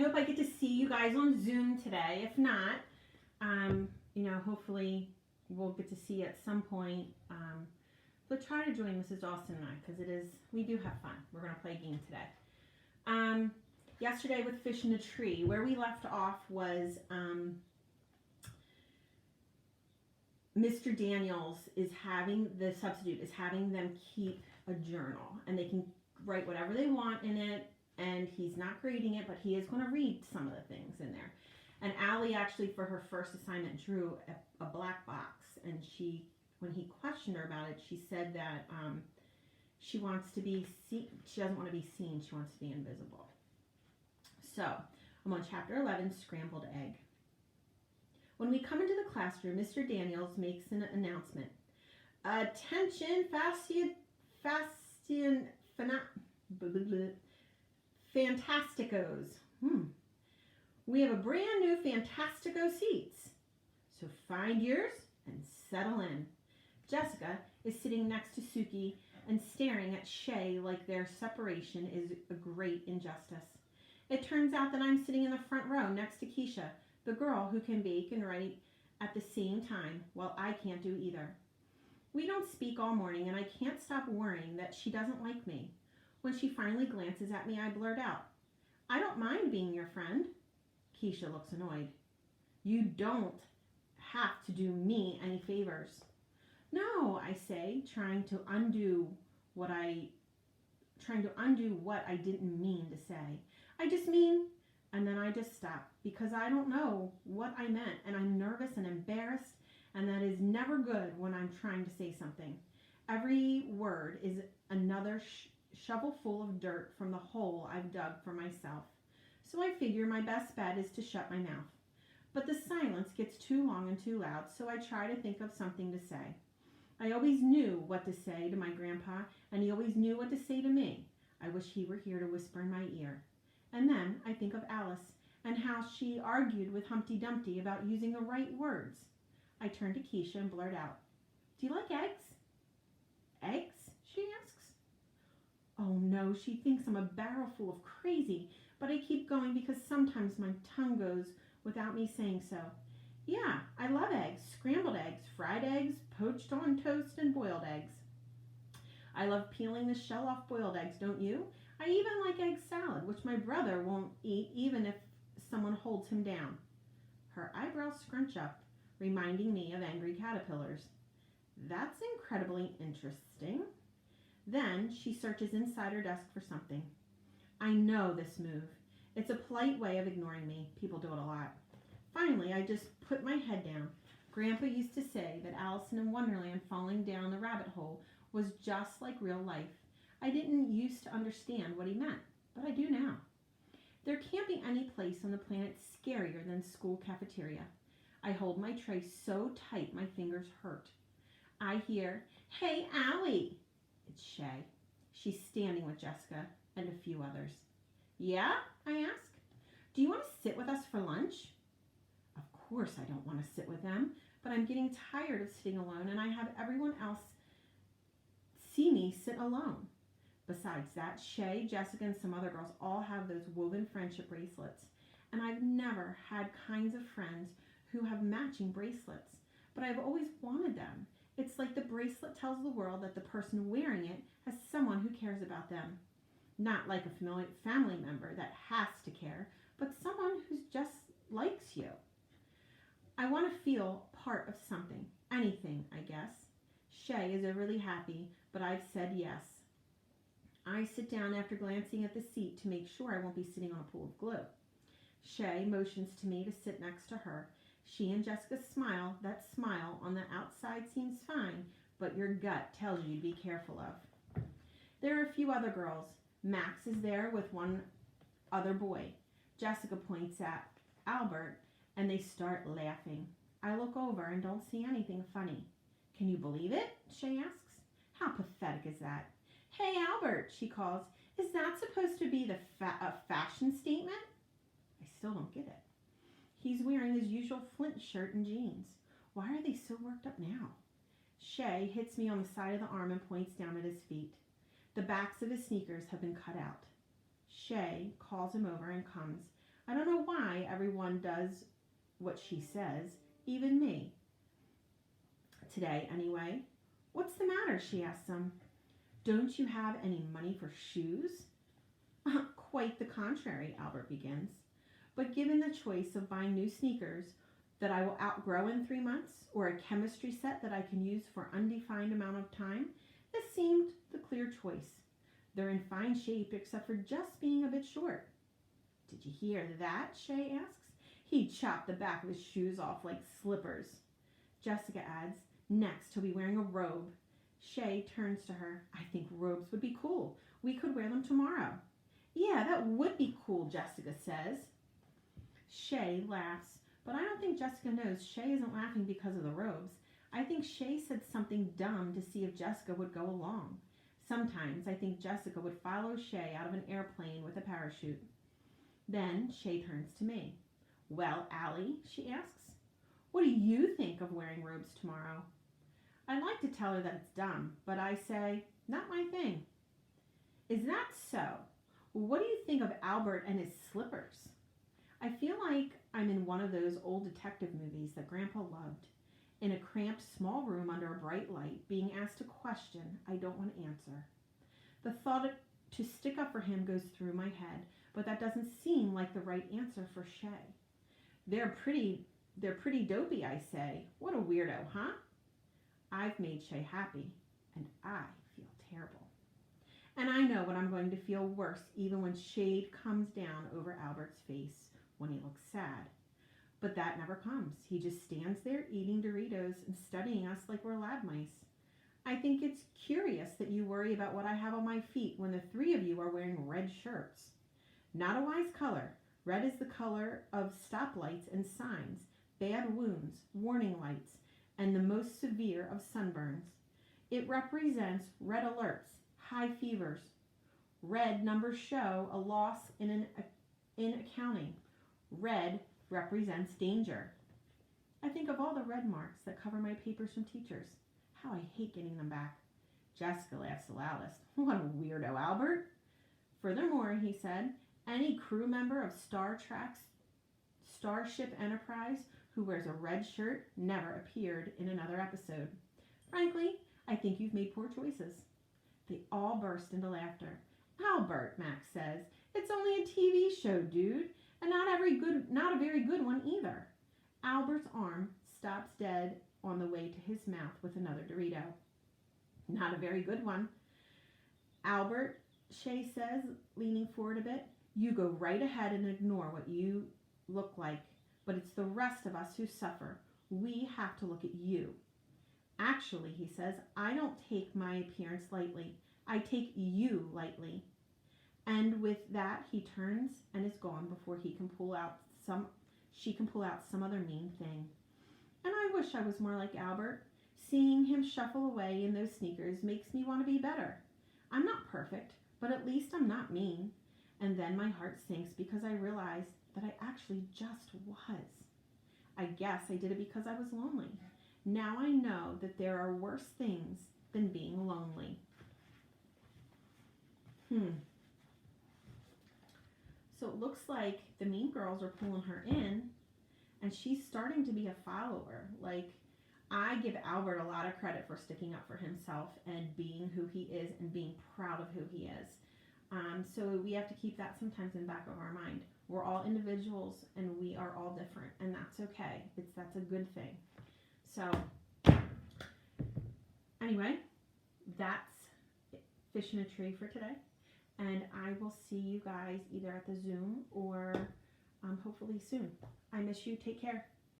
hope I get to see you guys on Zoom today. If not, hopefully we'll get to see you at some point. But try to join Mrs. Austin and I because we do have fun. We're going to play a game today. Yesterday with Fish in a Tree, where we left off was Mr. Daniels the substitute is having them keep a journal, and they can write whatever they want in it, and he's not grading it, but he is going to read some of the things in there. And Allie actually, for her first assignment, drew a black box, and when he questioned her about it, she said that she wants to be seen. She doesn't want to be seen. She wants to be invisible. So I'm on chapter 11, Scrambled Egg. When we come into the classroom, Mr. Daniels makes an announcement. Attention, Fantasticos. We have a brand new Fantastico seats. So find yours and settle in. Jessica is sitting next to Suki and staring at Shay like their separation is a great injustice. It turns out that I'm sitting in the front row next to Keisha, the girl who can bake and write at the same time, while I can't do either. We don't speak all morning, and I can't stop worrying that she doesn't like me. When she finally glances at me, I blurt out, "I don't mind being your friend." Keisha looks annoyed. "You don't have to do me any favors." "No," I say, trying to undo what I didn't mean to say. "I just mean," and then I just stop because I don't know what I meant, and I'm nervous and embarrassed, and that is never good when I'm trying to say something. Every word is another shovelful of dirt from the hole I've dug for myself. So I figure my best bet is to shut my mouth. But the silence gets too long and too loud, so I try to think of something to say. I always knew what to say to my grandpa, and he always knew what to say to me. I wish he were here to whisper in my ear. And then I think of Alice and how she argued with Humpty Dumpty about using the right words. I turn to Keisha and blurt out, "Do you like eggs?" "Eggs?" she asks. Oh no, she thinks I'm a barrel full of crazy, but I keep going because sometimes my tongue goes without me saying so. "Yeah, I love eggs, scrambled eggs, fried eggs, poached on toast, and boiled eggs. I love peeling the shell off boiled eggs, don't you? I even like egg salad, which my brother won't eat even if someone holds him down." Her eyebrows scrunch up, reminding me of angry caterpillars. That's incredibly interesting. Then she searches inside her desk for something. I know this move. It's a polite way of ignoring me. People do it a lot. Finally, I just put my head down. Grandpa used to say that Alice in Wonderland falling down the rabbit hole was just like real life. I didn't used to understand what he meant, but I do now. There can't be any place on the planet scarier than school cafeteria. I hold my tray so tight my fingers hurt. I hear, "Hey, Allie." It's Shay. She's standing with Jessica and a few others. "Yeah?" I ask. "Do you want to sit with us for lunch?" Of course I don't want to sit with them, but I'm getting tired of sitting alone, and I have everyone else see me sit alone. Besides that, Shay, Jessica, and some other girls all have those woven friendship bracelets, and I've never had kinds of friends who have matching bracelets, but I've always wanted them. It's like the bracelet tells the world that the person wearing it has someone who cares about them. Not like a family member that has to care, but someone who just likes you. I want to feel part of something. Anything, I guess. Shay is overly happy, but I've said yes. I sit down after glancing at the seat to make sure I won't be sitting on a pool of glue. Shay motions to me to sit next to her. She and Jessica smile. That smile on the outside seems fine, but your gut tells you to be careful of. There are a few other girls. Max is there with one other boy. Jessica points at Albert, and they start laughing. I look over and don't see anything funny. "Can you believe it?" Shay asks. "How pathetic is that?" "Hey, Albert," she calls. "Is that supposed to be a fashion statement?" I still don't get it. He's wearing his usual Flint shirt and jeans. Why are they so worked up now? Shay hits me on the side of the arm and points down at his feet. The backs of his sneakers have been cut out. Shay calls him over and comes. I don't know why everyone does what she says, even me. Today, anyway. What's the matter? She asks him. Don't you have any money for shoes? Quite the contrary, Albert begins. But given the choice of buying new sneakers that I will outgrow in 3 months, or a chemistry set that I can use for an undefined amount of time, this seemed the clear choice. They're in fine shape except for just being a bit short. Did you hear that? Shay asks. He chopped the back of his shoes off like slippers. Jessica adds, next he'll be wearing a robe. Shay turns to her. I think robes would be cool. We could wear them tomorrow. Yeah, that would be cool, Jessica says. Shay laughs, but I don't think Jessica knows Shay isn't laughing because of the robes. I think Shay said something dumb to see if Jessica would go along. Sometimes I think Jessica would follow Shay out of an airplane with a parachute. Then Shay turns to me. Well, Allie, she asks, what do you think of wearing robes tomorrow? I'd like to tell her that it's dumb, but I say, not my thing. Is that so? What do you think of Albert and his slippers? I feel like I'm in one of those old detective movies that Grandpa loved. In a cramped small room under a bright light, being asked a question I don't want to answer. The thought to stick up for him goes through my head, but that doesn't seem like the right answer for Shay. They're pretty dopey, I say. What a weirdo, huh? I've made Shay happy, and I feel terrible. And I know what I'm going to feel worse even when shade comes down over Albert's face when he looks sad. But that never comes. He just stands there eating Doritos and studying us like we're lab mice. I think it's curious that you worry about what I have on my feet when the three of you are wearing red shirts. Not a wise color. Red is the color of stoplights and signs, bad wounds, warning lights, and the most severe of sunburns. It represents red alerts, high fevers. Red numbers show a loss in accounting. Red represents danger. I think of all the red marks that cover my papers from teachers. How I hate getting them back. Jessica laughs the loudest. What a weirdo, Albert. Furthermore, he said, any crew member of Starship Enterprise who wears a red shirt never appeared in another episode. Frankly, I think you've made poor choices. They all burst into laughter. Albert, Max says, it's only a TV show, dude, and not a very good one either. Albert's arm stops dead on the way to his mouth with another Dorito. Not a very good one. Albert, Shay says, leaning forward a bit, you go right ahead and ignore what you look like, but it's the rest of us who suffer. We have to look at you. Actually, he says, I don't take my appearance lightly. I take you lightly. And with that, he turns and is gone before she can pull out some other mean thing. And I wish I was more like Albert. Seeing him shuffle away in those sneakers makes me want to be better. I'm not perfect, but at least I'm not mean. And then my heart sinks because I realize that I actually just was. I guess I did it because I was lonely. Now I know that there are worse things than being lonely. So it looks like the mean girls are pulling her in, and she's starting to be a follower. Like, I give Albert a lot of credit for sticking up for himself and being who he is and being proud of who he is. So we have to keep that sometimes in the back of our mind. We're all individuals and we are all different, and that's okay. That's a good thing. So anyway, that's Fish in a Tree for today. And I will see you guys either at the Zoom or hopefully soon. I miss you. Take care.